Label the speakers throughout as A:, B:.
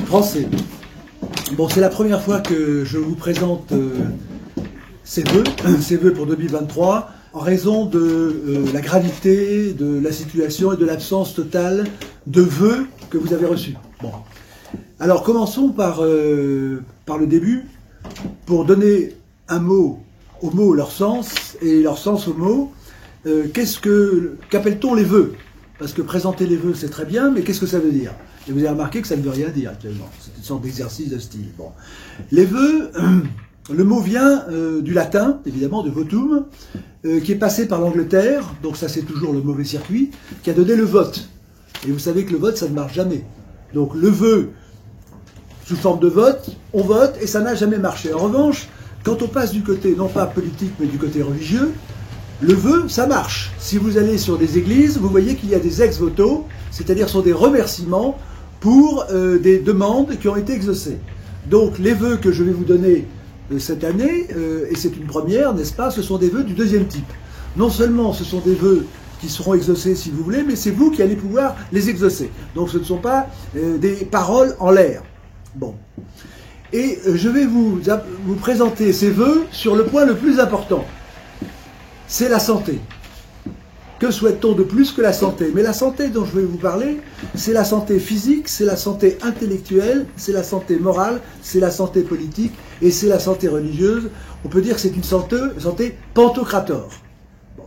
A: Français. Bon, c'est la première fois que je vous présente ces vœux pour 2023, en raison de la gravité de la situation et de l'absence totale de vœux que vous avez reçus. Bon. Alors commençons par le début, pour donner un mot aux mots leur sens, et leur sens aux mots. Qu'appelle-t-on les vœux? Parce que présenter les vœux, c'est très bien, mais qu'est-ce que ça veut dire? Et vous avez remarqué que ça ne veut rien dire actuellement. C'est une sorte d'exercice de style. Bon. Les vœux, le mot vient du latin, évidemment, de votum, qui est passé par l'Angleterre, donc ça c'est toujours le mauvais circuit, qui a donné le vote. Et vous savez que le vote, ça ne marche jamais. Donc le vœu, sous forme de vote, on vote, et ça n'a jamais marché. En revanche, quand on passe du côté, non pas politique, mais du côté religieux, le vœu, ça marche. Si vous allez sur des églises, vous voyez qu'il y a des ex-voto, c'est-à-dire sont des remerciements pour des demandes qui ont été exaucées. Donc les vœux que je vais vous donner cette année, et c'est une première, n'est-ce pas, ce sont des vœux du deuxième type. Non seulement ce sont des vœux qui seront exaucés si vous voulez, mais c'est vous qui allez pouvoir les exaucer. Donc ce ne sont pas des paroles en l'air. Bon. Et je vais vous présenter ces vœux sur le point le plus important. C'est la santé. Que souhaite-t-on de plus que la santé? Mais la santé dont je vais vous parler, c'est la santé physique, c'est la santé intellectuelle, c'est la santé morale, c'est la santé politique et c'est la santé religieuse. On peut dire que c'est une santé pantocrator. Bon.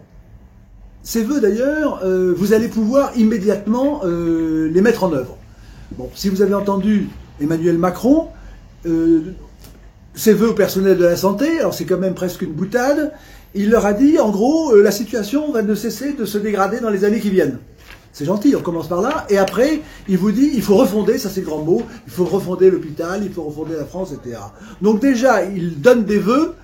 A: Ces vœux d'ailleurs, vous allez pouvoir immédiatement les mettre en œuvre. Bon, si vous avez entendu Emmanuel Macron, ses vœux au personnel de la santé, alors c'est quand même presque une boutade, il leur a dit, en gros, la situation va ne cesser de se dégrader dans les années qui viennent. C'est gentil, on commence par là, et après, il vous dit, il faut refonder, ça c'est le grand mot, il faut refonder l'hôpital, il faut refonder la France, etc. Donc déjà, il donne des vœux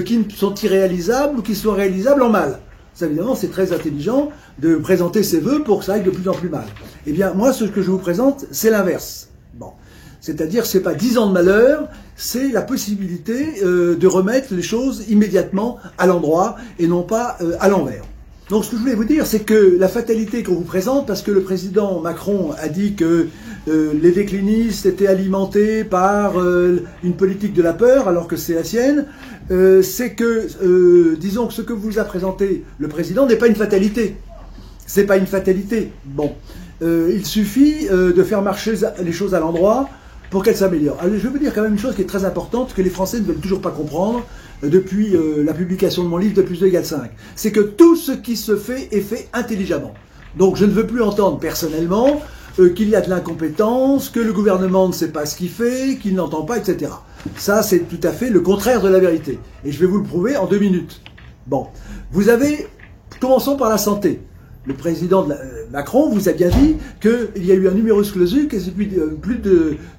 A: qui sont irréalisables ou qui sont réalisables en mal. Ça, évidemment, c'est très intelligent de présenter ces vœux pour que ça aille de plus en plus mal. Eh bien, moi, ce que je vous présente, c'est l'inverse. Bon. C'est-à-dire, c'est pas 10 ans de malheur, c'est la possibilité de remettre les choses immédiatement à l'endroit et non pas à l'envers. Donc, ce que je voulais vous dire, c'est que la fatalité qu'on vous présente, parce que le président Macron a dit que les déclinistes étaient alimentés par une politique de la peur, alors que c'est la sienne, c'est que, disons que ce que vous a présenté le président n'est pas une fatalité. C'est pas une fatalité. Bon. Il suffit de faire marcher les choses à l'endroit pour qu'elles s'améliorent. Alors, je vais vous dire quand même une chose qui est très importante, que les Français ne veulent toujours pas comprendre depuis la publication de mon livre de plus 2 égale 5. C'est que tout ce qui se fait est fait intelligemment. Donc je ne veux plus entendre personnellement qu'il y a de l'incompétence, que le gouvernement ne sait pas ce qu'il fait, qu'il n'entend pas, etc. Ça, c'est tout à fait le contraire de la vérité. Et je vais vous le prouver en 2 minutes. Bon. Commençons par la santé. Le président Macron vous a bien dit qu'il y a eu un numerus clausus et depuis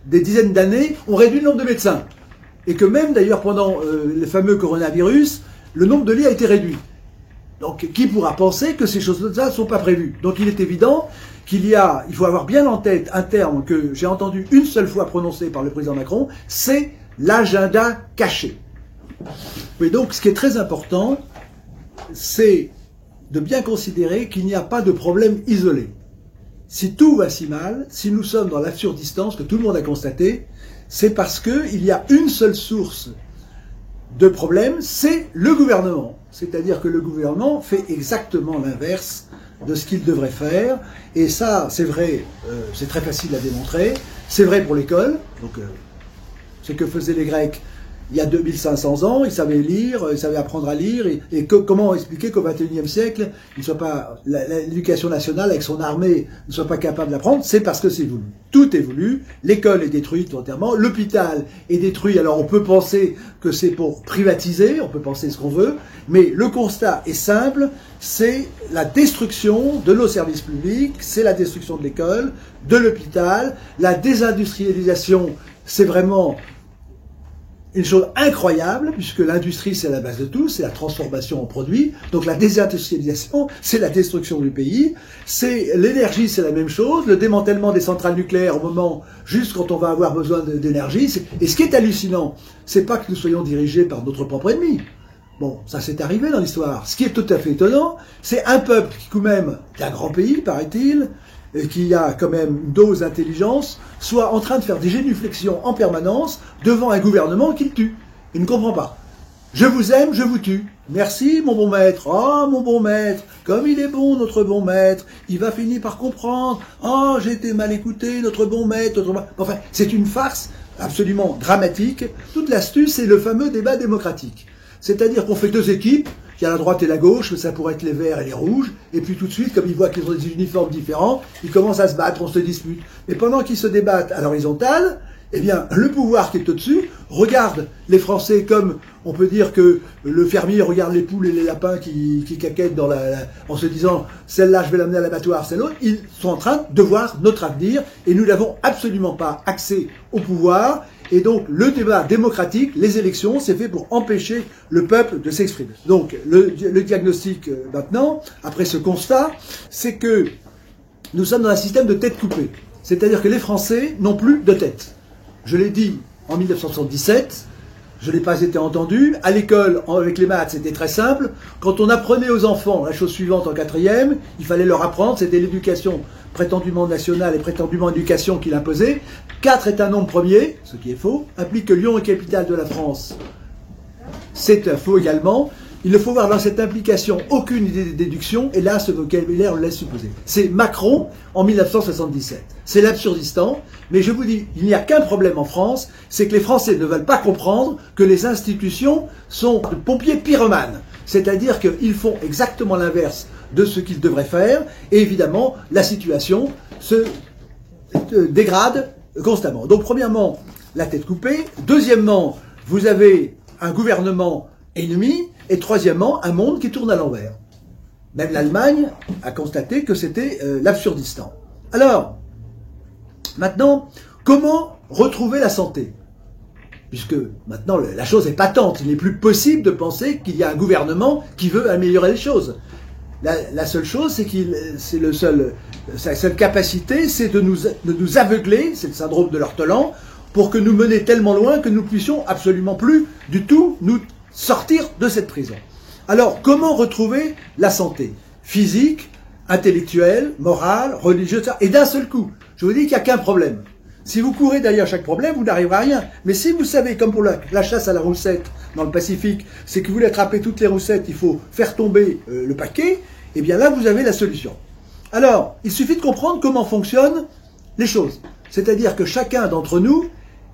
A: des dizaines d'années, on réduit le nombre de médecins. Et que même d'ailleurs pendant le fameux coronavirus, le nombre de lits a été réduit. Donc qui pourra penser que ces choses-là ne sont pas prévues? Donc il est évident il faut avoir bien en tête un terme que j'ai entendu une seule fois prononcé par le président Macron, c'est l'agenda caché. Mais donc ce qui est très important, c'est de bien considérer qu'il n'y a pas de problème isolé. Si tout va si mal, si nous sommes dans l'absurdistance que tout le monde a constaté, c'est parce qu'il y a une seule source de problème, c'est le gouvernement. C'est-à-dire que le gouvernement fait exactement l'inverse de ce qu'il devrait faire. Et ça, c'est vrai, c'est très facile à démontrer. C'est vrai pour l'école. Donc, ce que faisaient les Grecs il y a 2500 ans, ils savaient lire, ils savaient apprendre à lire, comment expliquer qu'au XXIe siècle, l'éducation nationale avec son armée ne soit pas capable d'apprendre? C'est parce que c'est voulu. Tout est voulu, l'école est détruite entièrement, l'hôpital est détruit, alors on peut penser que c'est pour privatiser, on peut penser ce qu'on veut, mais le constat est simple, c'est la destruction de nos services publics, c'est la destruction de l'école, de l'hôpital, la désindustrialisation, c'est vraiment une chose incroyable, puisque l'industrie, c'est la base de tout, c'est la transformation en produit. Donc la désindustrialisation, c'est la destruction du pays. L'énergie, c'est la même chose. Le démantèlement des centrales nucléaires au moment, juste quand on va avoir besoin d'énergie. Et ce qui est hallucinant, c'est pas que nous soyons dirigés par notre propre ennemi. Bon, ça s'est arrivé dans l'histoire. Ce qui est tout à fait étonnant, c'est un peuple qui, quand même, est un grand pays, paraît-il, qui a quand même une dose d'intelligence, soit en train de faire des génuflexions en permanence devant un gouvernement qui le tue. Il ne comprend pas. Je vous aime, je vous tue. Merci, mon bon maître. Oh, mon bon maître. Comme il est bon, notre bon maître. Il va finir par comprendre. Oh, j'ai été mal écouté, notre bon maître. Enfin, c'est une farce absolument dramatique. Toute l'astuce, c'est le fameux débat démocratique. C'est-à-dire qu'on fait deux équipes. Il y a la droite et la gauche, mais ça pourrait être les verts et les rouges. Et puis tout de suite, comme ils voient qu'ils ont des uniformes différents, ils commencent à se battre, on se dispute. Mais pendant qu'ils se débattent à l'horizontale, eh bien, le pouvoir qui est au-dessus regarde les Français comme, on peut dire que le fermier regarde les poules et les lapins qui caquettent en se disant « celle-là, je vais l'amener à l'abattoir, c'est l'autre ». Ils sont en train de voir notre avenir et nous n'avons absolument pas accès au pouvoir. Et donc, le débat démocratique, les élections, c'est fait pour empêcher le peuple de s'exprimer. Donc, le diagnostic maintenant, après ce constat, c'est que nous sommes dans un système de tête coupée. C'est-à-dire que les Français n'ont plus de tête. Je l'ai dit en 1977, je n'ai pas été entendu. À l'école, avec les maths, c'était très simple. Quand on apprenait aux enfants la chose suivante en quatrième, il fallait leur apprendre, c'était l'éducation prétendument nationale et prétendument éducation qu'il imposait. 4 est un nombre premier, ce qui est faux, implique que Lyon est capitale de la France. C'est faux également. Il ne faut voir dans cette implication aucune idée de déduction, et là, ce vocabulaire le laisse supposer. C'est Macron en 1977. C'est l'absurdistan, mais je vous dis, il n'y a qu'un problème en France, c'est que les Français ne veulent pas comprendre que les institutions sont de pompiers pyromanes. C'est-à-dire qu'ils font exactement l'inverse de ce qu'ils devraient faire, et évidemment, la situation se dégrade constamment. Donc, premièrement, la tête coupée. Deuxièmement, vous avez un gouvernement ennemi. Et troisièmement, un monde qui tourne à l'envers. Même l'Allemagne a constaté que c'était l'absurdistan. Alors, maintenant, comment retrouver la santé? Puisque maintenant, la chose est patente. Il n'est plus possible de penser qu'il y a un gouvernement qui veut améliorer les choses. La seule chose, c'est sa seule capacité, c'est de nous aveugler, c'est le syndrome de l'ortolan, pour que nous mener tellement loin que nous puissions absolument plus du tout nous sortir de cette prison. Alors, comment retrouver la santé physique, intellectuelle, morale, religieuse, et d'un seul coup? Je vous dis qu'il n'y a qu'un problème. Si vous courez derrière chaque problème, vous n'arriverez à rien. Mais si vous savez, comme pour la chasse à la roussette dans le Pacifique, c'est que vous voulez attraper toutes les roussettes, il faut faire tomber le paquet, et bien là, vous avez la solution. Alors, il suffit de comprendre comment fonctionnent les choses. C'est-à-dire que chacun d'entre nous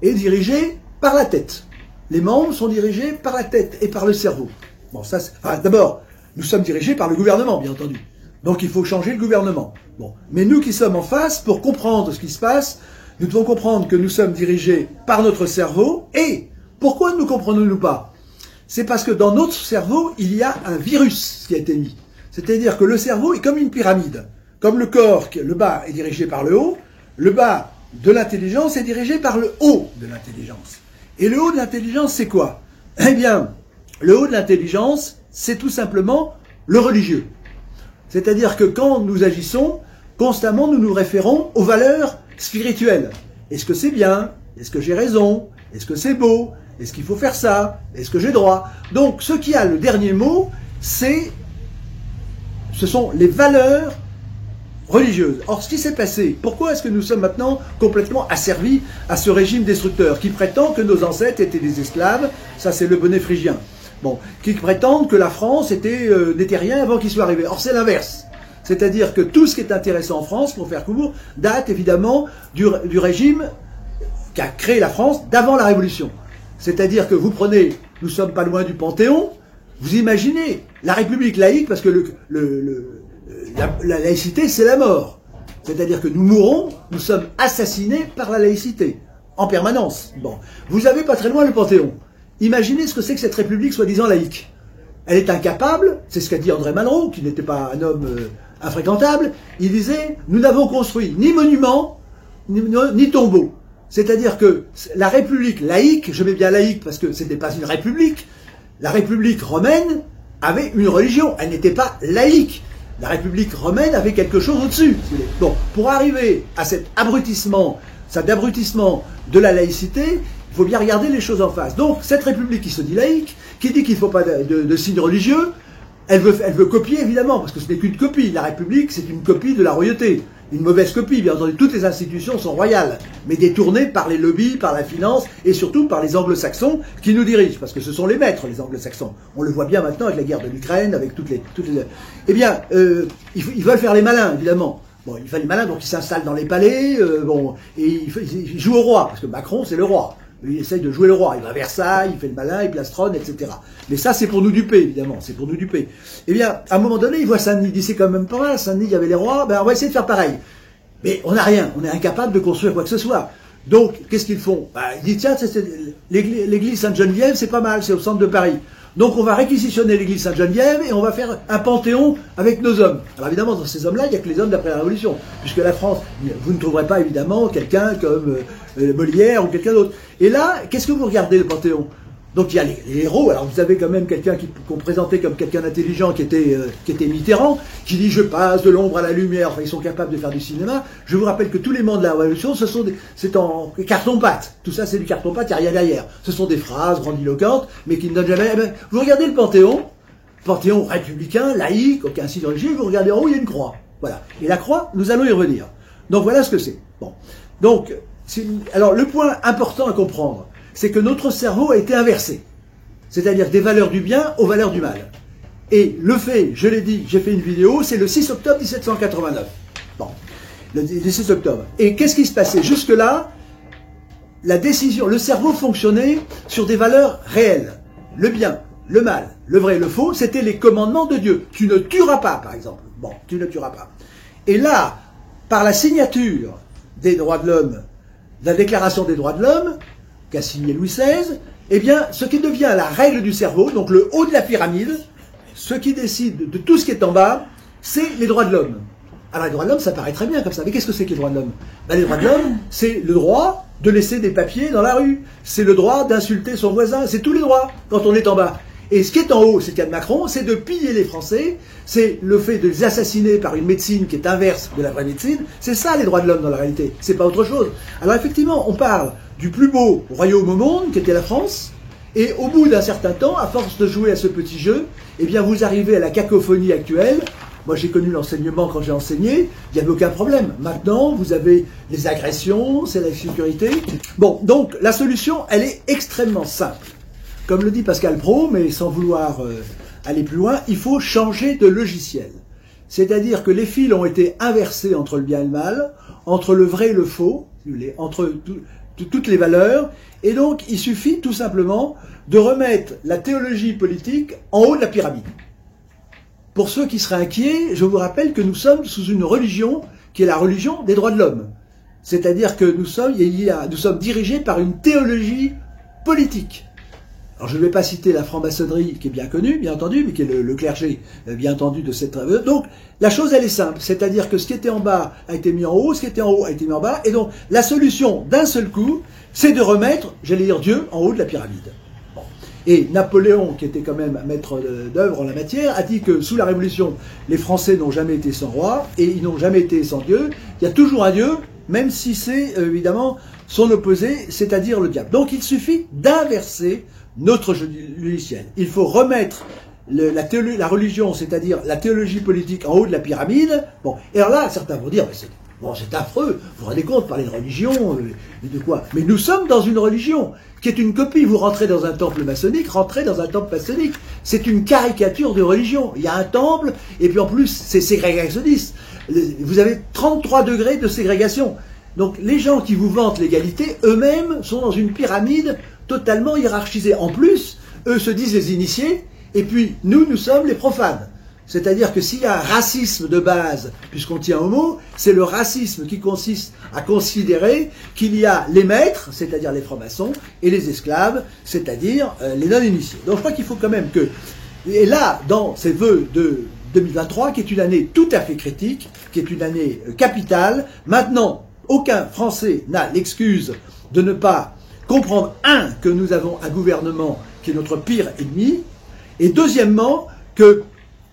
A: est dirigé par la tête. Les membres sont dirigés par la tête et par le cerveau. Bon, ça, d'abord, nous sommes dirigés par le gouvernement, bien entendu. Donc, il faut changer le gouvernement. Bon, mais nous qui sommes en face, pour comprendre ce qui se passe, nous devons comprendre que nous sommes dirigés par notre cerveau. Et pourquoi ne nous comprenons-nous pas? C'est parce que dans notre cerveau, il y a un virus qui a été mis. C'est-à-dire que le cerveau est comme une pyramide. Comme le corps, le bas est dirigé par le haut, le bas de l'intelligence est dirigé par le haut de l'intelligence. Et le haut de l'intelligence, c'est quoi? Eh bien, le haut de l'intelligence, c'est tout simplement le religieux. C'est-à-dire que quand nous agissons, constamment nous nous référons aux valeurs spirituelles. Est-ce que c'est bien? Est-ce que j'ai raison? Est-ce que c'est beau? Est-ce qu'il faut faire ça? Est-ce que j'ai droit? Donc, ce qui a le dernier mot, ce sont les valeurs religieuse. Or, ce qui s'est passé, pourquoi est-ce que nous sommes maintenant complètement asservis à ce régime destructeur qui prétend que nos ancêtres étaient des esclaves? Ça, c'est le bonnet phrygien. Bon, qui prétendent que la France n'était rien avant qu'il soit arrivé. Or, c'est l'inverse. C'est-à-dire que tout ce qui est intéressant en France, pour faire court, date évidemment du régime qui a créé la France d'avant la Révolution. C'est-à-dire que vous prenez, nous sommes pas loin du Panthéon, vous imaginez la République laïque, parce que la laïcité, c'est la mort. C'est-à-dire que nous mourons, nous sommes assassinés par la laïcité, en permanence. Bon. Vous avez pas très loin le Panthéon. Imaginez ce que c'est que cette République soi-disant laïque. Elle est incapable, c'est ce qu'a dit André Malraux, qui n'était pas un homme infréquentable, il disait, nous n'avons construit ni monument, ni tombeau. C'est-à-dire que la République laïque, je mets bien laïque parce que ce n'était pas une république, la République romaine avait une religion, elle n'était pas laïque. La République romaine avait quelque chose au-dessus. Bon, pour arriver à cet abrutissement de la laïcité, il faut bien regarder les choses en face. Donc, cette République qui se dit laïque, qui dit qu'il ne faut pas de signes religieux, elle veut copier évidemment, parce que ce n'est qu'une copie. La République, c'est une copie de la royauté. Une mauvaise copie, bien entendu. Toutes les institutions sont royales, mais détournées par les lobbies, par la finance et surtout par les anglo-saxons qui nous dirigent, parce que ce sont les maîtres, les anglo-saxons. On le voit bien maintenant avec la guerre de l'Ukraine, avec toutes les... Eh bien, ils veulent faire les malins, évidemment. Bon, ils font les malins, donc ils s'installent dans les palais, et ils jouent au roi, parce que Macron, c'est le roi. Il essaye de jouer le roi, il va à Versailles, il fait le malin, il plastronne, etc. Mais ça, c'est pour nous duper, évidemment, c'est pour nous duper. Eh bien, à un moment donné, il voit Saint-Denis, il dit, c'est quand même pas mal, Saint-Denis, il y avait les rois, ben on va essayer de faire pareil. Mais on n'a rien, on est incapable de construire quoi que ce soit. Donc, qu'est-ce qu'ils font? Ben, il dit, tiens, l'église Sainte-Geneviève, c'est pas mal, c'est au centre de Paris. Donc on va réquisitionner l'église Sainte-Geneviève et on va faire un panthéon avec nos hommes. Alors évidemment, dans ces hommes-là, il n'y a que les hommes d'après la Révolution. Puisque la France, vous ne trouverez pas évidemment quelqu'un comme Molière ou quelqu'un d'autre. Et là, qu'est-ce que vous regardez le panthéon? Donc il y a les héros. Alors vous avez quand même quelqu'un qu'on présentait comme quelqu'un d'intelligent qui était Mitterrand, qui dit je passe de l'ombre à la lumière. Enfin, ils sont capables de faire du cinéma. Je vous rappelle que tous les membres de la Révolution, c'est en carton-pâte. Tout ça, c'est du carton-pâte, il n'y a rien derrière. Ce sont des phrases grandiloquentes, mais qui ne donnent jamais... Vous regardez le Panthéon républicain, laïque, aucun signe religieux, vous regardez en haut, il y a une croix. Voilà. Et la croix, nous allons y revenir. Donc voilà ce que c'est. Bon. Donc, alors le point important à comprendre, c'est que notre cerveau a été inversé. C'est-à-dire des valeurs du bien aux valeurs du mal. Et le fait, je l'ai dit, j'ai fait une vidéo, c'est le 6 octobre 1789. Bon, le 6 octobre. Et qu'est-ce qui se passait? Jusque-là, la décision, le cerveau fonctionnait sur des valeurs réelles. Le bien, le mal, le vrai et le faux, c'était les commandements de Dieu. Tu ne tueras pas, par exemple. Bon, tu ne tueras pas. Et là, par la signature des droits de l'homme, de la Déclaration des droits de l'homme, qu'a signé Louis XVI, eh bien, ce qui devient la règle du cerveau, donc le haut de la pyramide, ce qui décide de tout ce qui est en bas, c'est les droits de l'homme. Alors les droits de l'homme, ça paraît très bien comme ça, mais qu'est-ce que c'est que les droits de l'homme? Ben, les droits de l'homme, c'est le droit de laisser des papiers dans la rue, c'est le droit d'insulter son voisin, c'est tous les droits quand on est en bas. Et ce qui est en haut, c'est le cas de Macron, c'est de piller les Français, c'est le fait de les assassiner par une médecine qui est inverse de la vraie médecine, c'est ça les droits de l'homme dans la réalité, c'est pas autre chose. Alors effectivement, on parle du plus beau royaume au monde, qui était la France, et au bout d'un certain temps, à force de jouer à ce petit jeu, eh bien vous arrivez à la cacophonie actuelle. Moi j'ai connu l'enseignement quand j'ai enseigné, il n'y avait aucun problème. Maintenant, vous avez les agressions, c'est la sécurité. Bon, donc la solution, elle est extrêmement simple. Comme le dit Pascal Praud, mais sans vouloir aller plus loin, il faut changer de logiciel. C'est-à-dire que les fils ont été inversés entre le bien et le mal, entre le vrai et le faux, entre toutes les valeurs, et donc il suffit tout simplement de remettre la théologie politique en haut de la pyramide. Pour ceux qui seraient inquiets, je vous rappelle que nous sommes sous une religion qui est la religion des droits de l'homme. C'est-à-dire que nous sommes dirigés par une théologie politique. Alors je ne vais pas citer la franc-maçonnerie qui est bien connue, bien entendu, mais qui est le clergé, bien entendu, de cette... Donc la chose elle est simple, c'est-à-dire que ce qui était en bas a été mis en haut, ce qui était en haut a été mis en bas, et donc la solution d'un seul coup, c'est de remettre, j'allais dire Dieu, en haut de la pyramide. Bon. Et Napoléon, qui était quand même maître d'œuvre en la matière, a dit que sous la Révolution, les Français n'ont jamais été sans roi, et ils n'ont jamais été sans Dieu. Il y a toujours un Dieu, même si c'est évidemment son opposé, c'est-à-dire le diable. Donc il suffit d'inverser notre logiciel. Il faut remettre la religion, c'est-à-dire la théologie politique en haut de la pyramide. Bon, et alors là, certains vont dire, c'est affreux, vous vous rendez compte, parler de religion, de quoi? Mais nous sommes dans une religion qui est une copie. Vous rentrez dans un temple maçonnique, rentrez dans un temple maçonnique. C'est une caricature de religion. Il y a un temple, et puis en plus, c'est ségrégationniste. Vous avez 33 degrés de ségrégation. Donc les gens qui vous vantent l'égalité, eux-mêmes sont dans une pyramide totalement hiérarchisée. En plus, eux se disent les initiés, et puis nous sommes les profanes. C'est-à-dire que s'il y a un racisme de base, puisqu'on tient au mot, c'est le racisme qui consiste à considérer qu'il y a les maîtres, c'est-à-dire les francs-maçons, et les esclaves, c'est-à-dire les non-initiés. Donc je crois qu'il faut quand même que... Et là, dans ces vœux de 2023, qui est une année tout à fait critique, qui est une année capitale, maintenant, aucun Français n'a l'excuse de ne pas comprendre, un, que nous avons un gouvernement qui est notre pire ennemi, et deuxièmement, que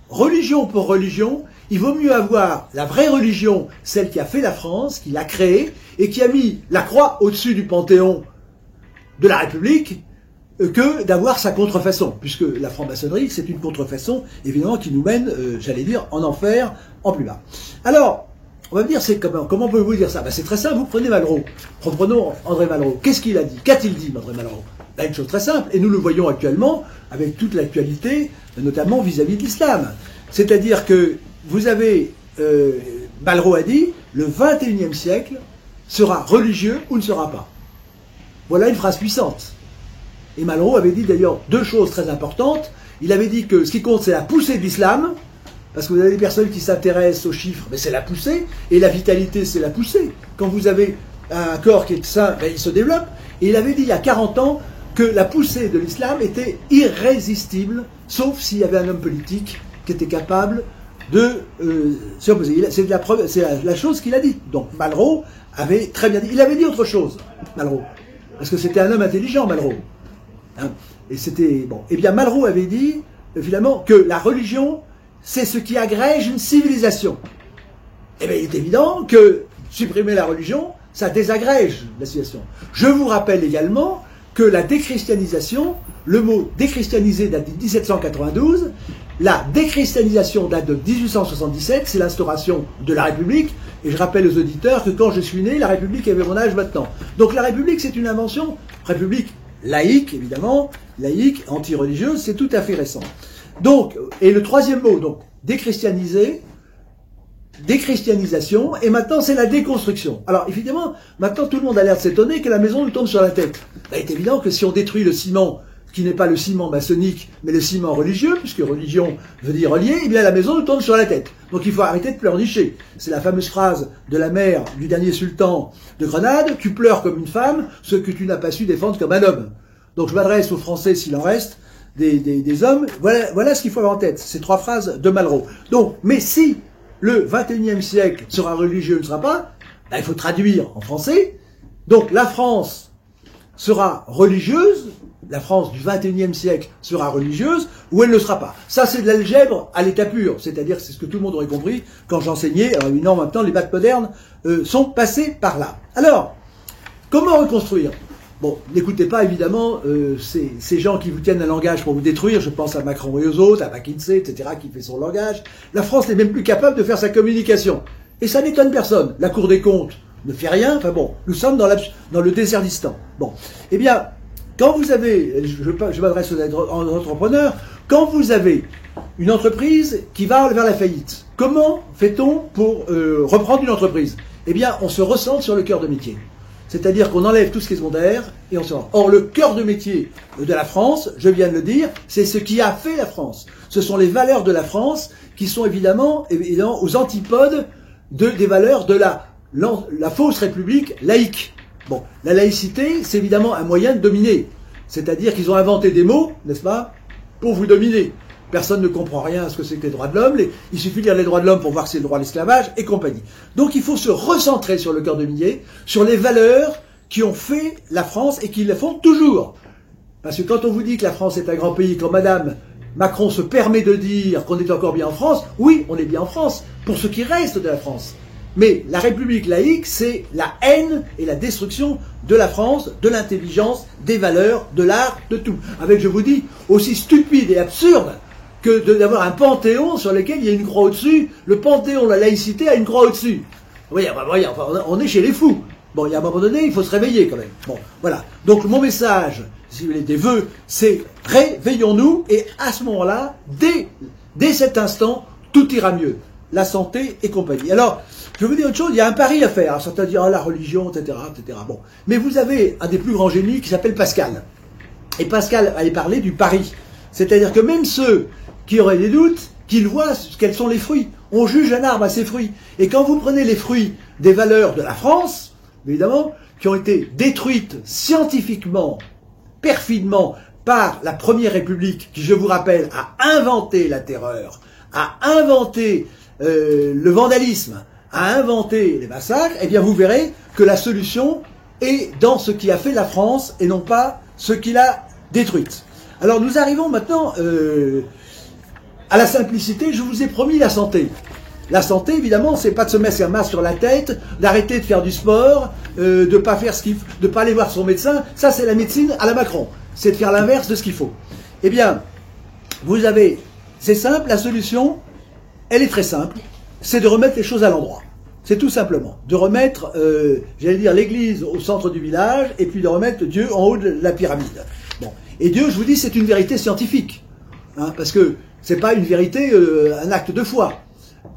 A: religion pour religion, il vaut mieux avoir la vraie religion, celle qui a fait la France, qui l'a créée, et qui a mis la croix au-dessus du panthéon de la République, que d'avoir sa contrefaçon, puisque la franc-maçonnerie, c'est une contrefaçon, évidemment, qui nous mène, j'allais dire, en enfer, en plus bas. Alors, On va me dire, comment pouvez-vous dire ça? Ben, c'est très simple, vous prenez Malraux. Reprenons André Malraux. Qu'est-ce qu'il a dit? Qu'a-t-il dit, André Malraux? Ben, une chose très simple, et nous le voyons actuellement avec toute l'actualité, notamment vis-à-vis de l'islam. C'est-à-dire que vous avez, Malraux a dit, le 21e siècle sera religieux ou ne sera pas. Voilà une phrase puissante. Et Malraux avait dit d'ailleurs deux choses très importantes. Il avait dit que ce qui compte, c'est la poussée de l'islam, parce que vous avez des personnes qui s'intéressent aux chiffres, mais c'est la poussée, et la vitalité, c'est la poussée. Quand vous avez un corps qui est sain, ben, il se développe. Et il avait dit il y a 40 ans que la poussée de l'islam était irrésistible, sauf s'il y avait un homme politique qui était capable de s'y opposer. C'est la chose qu'il a dit. Donc Malraux avait très bien dit. Il avait dit autre chose, Malraux, parce que c'était un homme intelligent, Malraux. Hein, et c'était bon. Eh bien, Malraux avait dit finalement que la religion, c'est ce qui agrège une civilisation. Eh bien, il est évident que supprimer la religion, ça désagrège la civilisation. Je vous rappelle également que la déchristianisation, le mot déchristianiser date de 1792, la déchristianisation date de 1877, c'est l'instauration de la République, et je rappelle aux auditeurs que quand je suis né, la République avait mon âge maintenant. Donc la République, c'est une invention, République laïque, évidemment, laïque, anti-religieuse, c'est tout à fait récent. Donc, et le troisième mot, donc, déchristianiser, déchristianisation, et maintenant c'est la déconstruction. Alors évidemment, maintenant tout le monde a l'air de s'étonner que la maison nous tombe sur la tête. Il est évident que si on détruit le ciment, qui n'est pas le ciment maçonnique, mais le ciment religieux, puisque religion veut dire relier, eh bien la maison nous tombe sur la tête. Donc il faut arrêter de pleurnicher. C'est la fameuse phrase de la mère du dernier sultan de Grenade, tu pleures comme une femme, ce que tu n'as pas su défendre comme un homme. Donc je m'adresse aux Français, s'il en reste, des hommes, voilà ce qu'il faut avoir en tête, ces trois phrases de Malraux. Donc, mais si le 21e siècle sera religieux, ne sera pas, ben, il faut traduire en français. Donc la France sera religieuse, la France du 21e siècle sera religieuse, ou elle ne le sera pas. Ça, c'est de l'algèbre à l'état pur, c'est-à-dire c'est ce que tout le monde aurait compris quand j'enseignais. Alors évidemment, maintenant, les maths modernes sont passés par là. Alors, comment reconstruire? Bon, n'écoutez pas évidemment ces gens qui vous tiennent un langage pour vous détruire, je pense à Macron et aux autres, à McKinsey, etc., qui fait son langage. La France n'est même plus capable de faire sa communication. Et ça n'étonne personne. La Cour des comptes ne fait rien, enfin bon, nous sommes dans le Déserdistan. Bon, eh bien, quand vous avez, je m'adresse aux entrepreneurs, quand vous avez une entreprise qui va vers la faillite, comment fait-on pour reprendre une entreprise? Eh bien, on se recentre sur le cœur de métier. C'est-à-dire qu'on enlève tout ce qui est secondaire et on se rend. Or, le cœur de métier de la France, je viens de le dire, c'est ce qui a fait la France. Ce sont les valeurs de la France qui sont évidemment aux antipodes des valeurs de la fausse république laïque. Bon, la laïcité, c'est évidemment un moyen de dominer. C'est-à-dire qu'ils ont inventé des mots, n'est-ce pas, pour vous dominer. Personne ne comprend rien à ce que c'est que les droits de l'homme. Il suffit de lire les droits de l'homme pour voir que c'est le droit à l'esclavage et compagnie. Donc il faut se recentrer sur le cœur de métier, sur les valeurs qui ont fait la France et qui le font toujours. Parce que quand on vous dit que la France est un grand pays, quand Madame Macron se permet de dire qu'on est encore bien en France, oui, on est bien en France, pour ce qui reste de la France. Mais la République laïque, c'est la haine et la destruction de la France, de l'intelligence, des valeurs, de l'art, de tout. Avec, je vous dis, aussi stupide et absurde que d'avoir un panthéon sur lequel il y a une croix au-dessus. Le panthéon, la laïcité, a une croix au-dessus. Oui, enfin, on est chez les fous. Bon, il y a un moment donné, il faut se réveiller quand même. Bon, voilà. Donc mon message, si vous voulez, des vœux, c'est réveillons-nous et à ce moment-là, dès cet instant, tout ira mieux. La santé et compagnie. Alors, je vais vous dire autre chose, il y a un pari à faire. Certains diront la religion, etc., etc. Bon. Mais vous avez un des plus grands génies qui s'appelle Pascal. Et Pascal allait parler du pari. C'est-à-dire que même ceux qui auraient des doutes, qu'ils voient quels sont les fruits. On juge un arbre à ses fruits. Et quand vous prenez les fruits des valeurs de la France, évidemment, qui ont été détruites scientifiquement, perfidement, par la Première République, qui, je vous rappelle, a inventé la terreur, a inventé le vandalisme, a inventé les massacres, eh bien vous verrez que la solution est dans ce qui a fait la France et non pas ce qui l'a détruite. Alors nous arrivons maintenant à la simplicité. Je vous ai promis la santé. La santé, évidemment, c'est pas de se mettre un masque sur la tête, d'arrêter de faire du sport, de pas faire de pas aller voir son médecin. Ça, c'est la médecine à la Macron. C'est de faire l'inverse de ce qu'il faut. Eh bien, c'est simple, la solution, elle est très simple, c'est de remettre les choses à l'endroit. C'est tout simplement de remettre, j'allais dire, l'église au centre du village, et puis de remettre Dieu en haut de la pyramide. Bon. Et Dieu, je vous dis, c'est une vérité scientifique. Hein, parce que c'est pas une vérité, un acte de foi.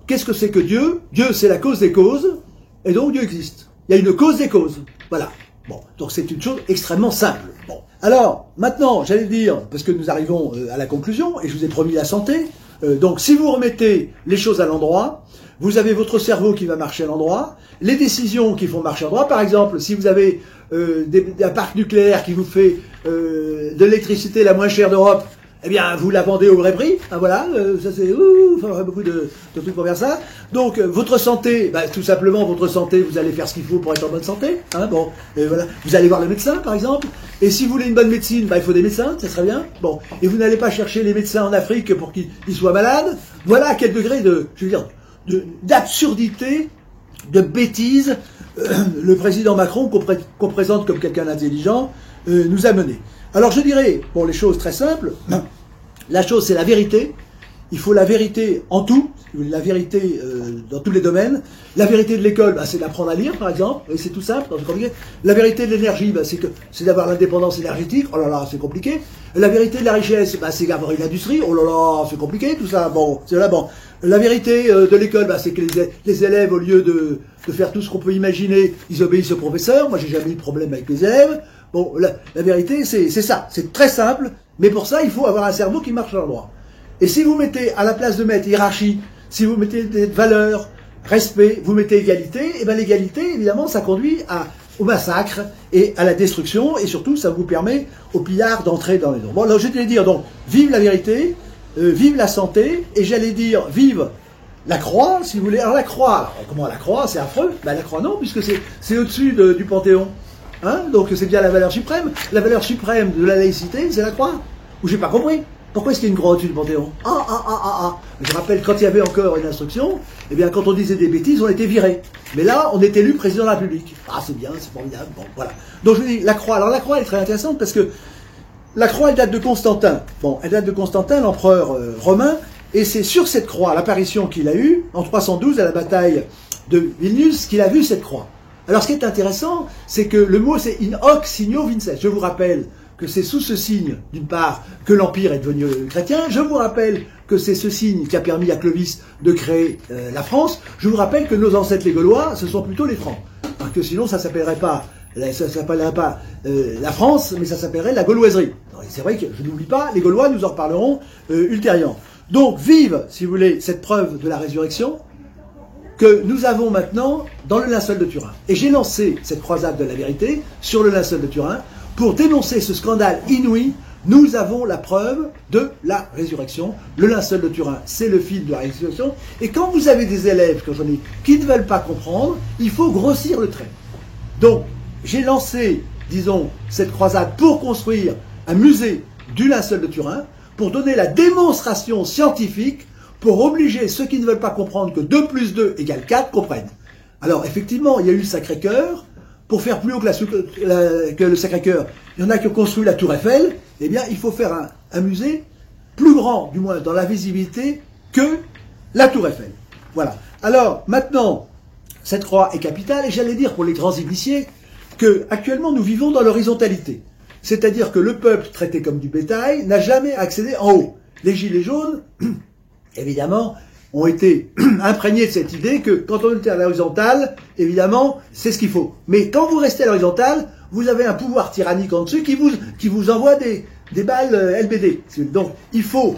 A: Qu'est-ce que c'est que Dieu? Dieu, c'est la cause des causes, et donc Dieu existe. Il y a une cause des causes. Voilà. Bon, donc c'est une chose extrêmement simple. Bon. Alors, maintenant, j'allais dire, parce que nous arrivons à la conclusion, et je vous ai promis la santé, donc si vous remettez les choses à l'endroit, vous avez votre cerveau qui va marcher à l'endroit, les décisions qui font marcher à l'endroit. Par exemple, si vous avez un parc nucléaire qui vous fait de l'électricité la moins chère d'Europe, eh bien, vous la vendez au vrai prix. Hein, voilà, ça c'est... il faudrait beaucoup de trucs pour faire ça. Donc, votre santé, bah, tout simplement, votre santé, vous allez faire ce qu'il faut pour être en bonne santé. Hein, bon, et voilà. Vous allez voir le médecin, par exemple. Et si vous voulez une bonne médecine, bah, il faut des médecins, ça serait bien. Bon, et vous n'allez pas chercher les médecins en Afrique pour qu'ils soient malades. Voilà à quel degré je veux dire, d'absurdité, de bêtise, le président Macron, qu'on présente comme quelqu'un d'intelligent, nous a mené. Alors je dirais, pour les choses très simples, la chose c'est la vérité. Il faut la vérité en tout, la vérité dans tous les domaines. La vérité de l'école, bah, c'est d'apprendre à lire, par exemple, et c'est tout simple. La vérité de l'énergie, bah, c'est d'avoir l'indépendance énergétique. Oh là là, c'est compliqué. La vérité de la richesse, bah, c'est d'avoir une industrie. Oh là là, c'est compliqué, tout ça. Bon, c'est là, bon. La vérité de l'école, bah, c'est que les élèves, au lieu de faire tout ce qu'on peut imaginer, ils obéissent au professeur. Moi, j'ai jamais eu de problème avec les élèves. Bon, la vérité, c'est ça. C'est très simple, mais pour ça, il faut avoir un cerveau qui marche à l'endroit. Et si vous mettez, à la place de mettre hiérarchie, si vous mettez des valeurs, respect, vous mettez égalité, et bien l'égalité, évidemment, ça conduit au massacre et à la destruction, et surtout, ça vous permet aux pillards d'entrer dans les dons. Bon, alors, je vais dire, donc, vive la vérité, vive la santé, et j'allais dire, vive la croix, si vous voulez. Alors, la croix, alors, comment la croix, c'est affreux? Ben, la croix, non, puisque c'est au-dessus du Panthéon. Hein, donc, c'est bien la valeur suprême. La valeur suprême de la laïcité, c'est la croix. Ou j'ai pas compris. Pourquoi est-ce qu'il y a une croix au-dessus du Panthéon? Je rappelle, quand il y avait encore une instruction, eh bien, quand on disait des bêtises, on était viré. Mais là, on est élu président de la République. Ah, c'est bien, c'est formidable. Bon, voilà. Donc, je vous dis, la croix. Alors, la croix, elle est très intéressante parce que la croix, elle date de Constantin. Bon, elle date de Constantin, l'empereur romain. Et c'est sur cette croix, l'apparition qu'il a eue, en 312, à la bataille de Vilnius, qu'il a vu cette croix. Alors, ce qui est intéressant, c'est que le mot, c'est in hoc signo vinces. Je vous rappelle que c'est sous ce signe, d'une part, que l'Empire est devenu chrétien. Je vous rappelle que c'est ce signe qui a permis à Clovis de créer la France. Je vous rappelle que nos ancêtres les Gaulois, ce sont plutôt les Francs. Parce que sinon, ça s'appellerait pas la France, mais ça s'appellerait la gauloiserie. C'est vrai que je n'oublie pas, les Gaulois, nous en reparlerons ultérieurement. Donc, vive, si vous voulez, cette preuve de la résurrection que nous avons maintenant dans le linceul de Turin. Et j'ai lancé cette croisade de la vérité sur le linceul de Turin pour dénoncer ce scandale inouï. Nous avons la preuve de la résurrection. Le linceul de Turin, c'est le fil de la résurrection. Et quand vous avez des élèves, comme j'en ai, qui ne veulent pas comprendre, il faut grossir le trait. Donc, j'ai lancé, disons, cette croisade pour construire un musée du linceul de Turin, pour donner la démonstration scientifique, pour obliger ceux qui ne veulent pas comprendre que 2 plus 2 égale 4 comprennent. Alors, effectivement, il y a eu le Sacré-Cœur. Pour faire plus haut que le Sacré-Cœur, il y en a qui ont construit la Tour Eiffel. Eh bien, il faut faire un musée plus grand, du moins dans la visibilité, que la Tour Eiffel. Voilà. Alors, maintenant, cette croix est capitale, et j'allais dire pour les grands initiés que actuellement nous vivons dans l'horizontalité. C'est-à-dire que le peuple, traité comme du bétail, n'a jamais accédé en haut. Les gilets jaunes, évidemment, ont été imprégnés de cette idée que quand on est à l'horizontale, évidemment, c'est ce qu'il faut. Mais quand vous restez à l'horizontale, vous avez un pouvoir tyrannique en dessus qui vous envoie des balles LBD. Donc, il faut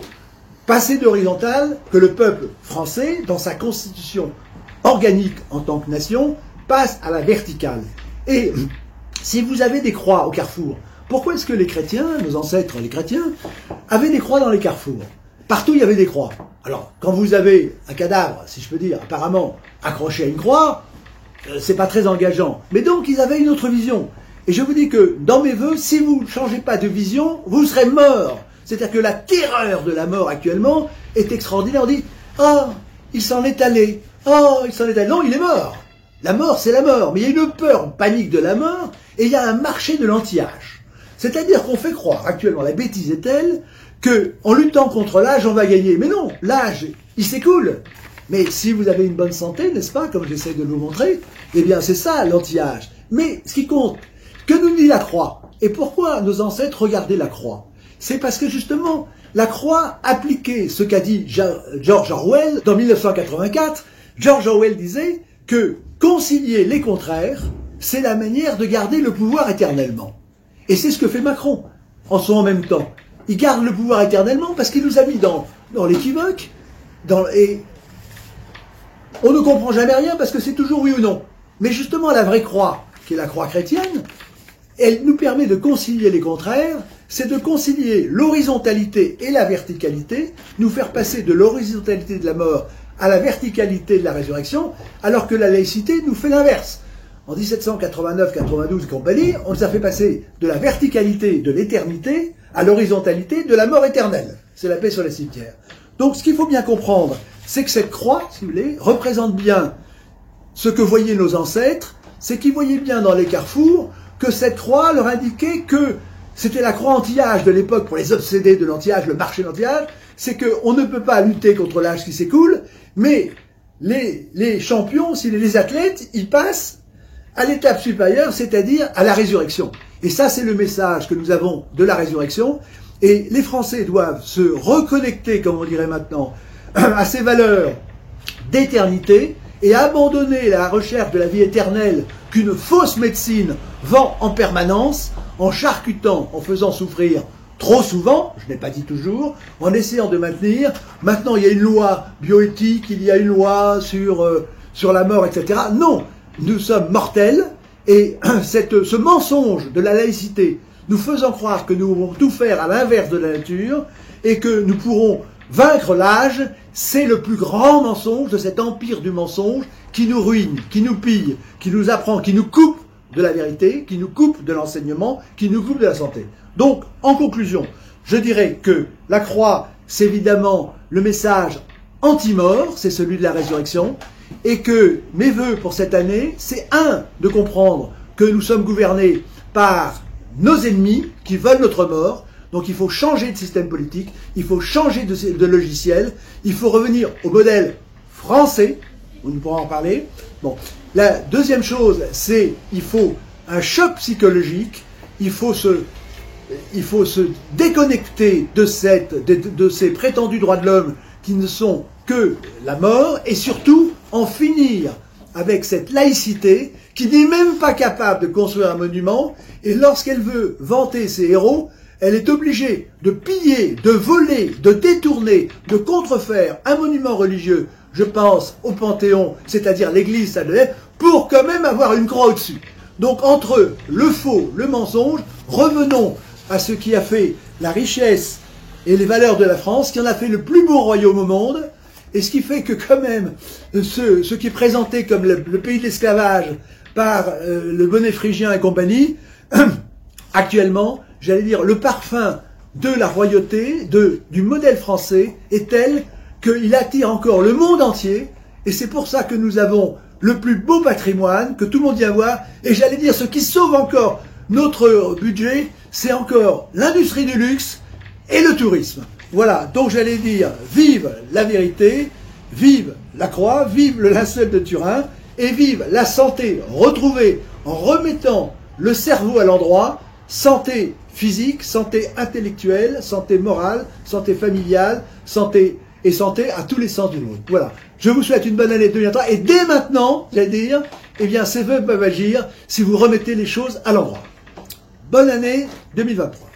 A: passer d'horizontale, que le peuple français, dans sa constitution organique en tant que nation, passe à la verticale. Et si vous avez des croix au carrefour, pourquoi est-ce que les chrétiens, nos ancêtres les chrétiens, avaient des croix dans les carrefours? Partout, il y avait des croix. Alors, quand vous avez un cadavre, si je peux dire, apparemment accroché à une croix, c'est pas très engageant. Mais donc, ils avaient une autre vision. Et je vous dis que, dans mes vœux, si vous ne changez pas de vision, vous serez mort. C'est-à-dire que la terreur de la mort actuellement est extraordinaire. On dit, oh, il s'en est allé. Oh, il s'en est allé. Non, il est mort. La mort, c'est la mort. Mais il y a une peur, une panique de la mort, et il y a un marché de l'anti-âge. C'est-à-dire qu'on fait croire, actuellement, la bêtise est telle, que en luttant contre l'âge, on va gagner. Mais non, l'âge, il s'écoule. Mais si vous avez une bonne santé, n'est-ce pas, comme j'essaie de vous montrer, eh bien c'est ça l'anti-âge. Mais ce qui compte, que nous dit la croix? Et pourquoi nos ancêtres regardaient la croix? C'est parce que justement, la croix appliquait ce qu'a dit George Orwell dans 1984. George Orwell disait que concilier les contraires, c'est la manière de garder le pouvoir éternellement. Et c'est ce que fait Macron, en même temps. Il garde le pouvoir éternellement parce qu'il nous a mis dans l'équivoque, et on ne comprend jamais rien parce que c'est toujours oui ou non. Mais justement, la vraie croix, qui est la croix chrétienne, elle nous permet de concilier les contraires, c'est de concilier l'horizontalité et la verticalité, nous faire passer de l'horizontalité de la mort à la verticalité de la résurrection, alors que la laïcité nous fait l'inverse. En 1789, 92 et compagnie, on nous a fait passer de la verticalité de l'éternité à l'horizontalité de la mort éternelle. C'est la paix sur les cimetières. Donc ce qu'il faut bien comprendre, c'est que cette croix, si vous voulez, représente bien ce que voyaient nos ancêtres, c'est qu'ils voyaient bien dans les carrefours que cette croix leur indiquait que c'était la croix anti-âge de l'époque pour les obsédés de l'anti-âge, le marché de l'anti-âge, c'est qu'on ne peut pas lutter contre l'âge qui s'écoule, mais les champions, les athlètes, ils passent à l'étape supérieure, c'est-à-dire à la résurrection. Et ça, c'est le message que nous avons de la résurrection. Et les Français doivent se reconnecter, comme on dirait maintenant, à ces valeurs d'éternité et abandonner la recherche de la vie éternelle qu'une fausse médecine vend en permanence, en charcutant, en faisant souffrir trop souvent, je n'ai pas dit toujours, en essayant de maintenir. Maintenant, il y a une loi bioéthique, il y a une loi sur la mort, etc. Non, nous sommes mortels, et ce mensonge de la laïcité, nous faisant croire que nous pouvons tout faire à l'inverse de la nature, et que nous pourrons vaincre l'âge, c'est le plus grand mensonge de cet empire du mensonge qui nous ruine, qui nous pille, qui nous apprend, qui nous coupe de la vérité, qui nous coupe de l'enseignement, qui nous coupe de la santé. Donc, en conclusion, je dirais que la croix, c'est évidemment le message anti-mort, c'est celui de la résurrection, et que mes vœux pour cette année, c'est de comprendre que nous sommes gouvernés par nos ennemis qui veulent notre mort. Donc il faut changer de système politique, il faut changer de logiciel, il faut revenir au modèle français, nous pourrons en parler. Bon. La deuxième chose, c'est il faut un choc psychologique, il faut se déconnecter de ces prétendus droits de l'homme qui ne sont que la mort, et surtout en finir avec cette laïcité qui n'est même pas capable de construire un monument, et lorsqu'elle veut vanter ses héros, elle est obligée de piller, de voler, de détourner, de contrefaire un monument religieux, je pense au Panthéon, c'est-à-dire l'église Saint-Denis, pour quand même avoir une croix au-dessus. Donc entre le faux, le mensonge, revenons à ce qui a fait la richesse et les valeurs de la France, qui en a fait le plus beau royaume au monde, et ce qui fait que quand même, ce qui est présenté comme le pays de l'esclavage par le bonnet phrygien et compagnie, actuellement, j'allais dire, le parfum de la royauté, du modèle français est tel qu'il attire encore le monde entier, et c'est pour ça que nous avons le plus beau patrimoine, que tout le monde vient voir, et j'allais dire, ce qui sauve encore notre budget, c'est encore l'industrie du luxe et le tourisme. Voilà, donc j'allais dire, vive la vérité, vive la croix, vive le linceul de Turin, et vive la santé retrouvée en remettant le cerveau à l'endroit, santé physique, santé intellectuelle, santé morale, santé familiale, santé à tous les sens du monde. Voilà. Je vous souhaite une bonne année 2023, et dès maintenant, j'allais dire, eh bien, ces vœux peuvent agir si vous remettez les choses à l'endroit. Bonne année 2023.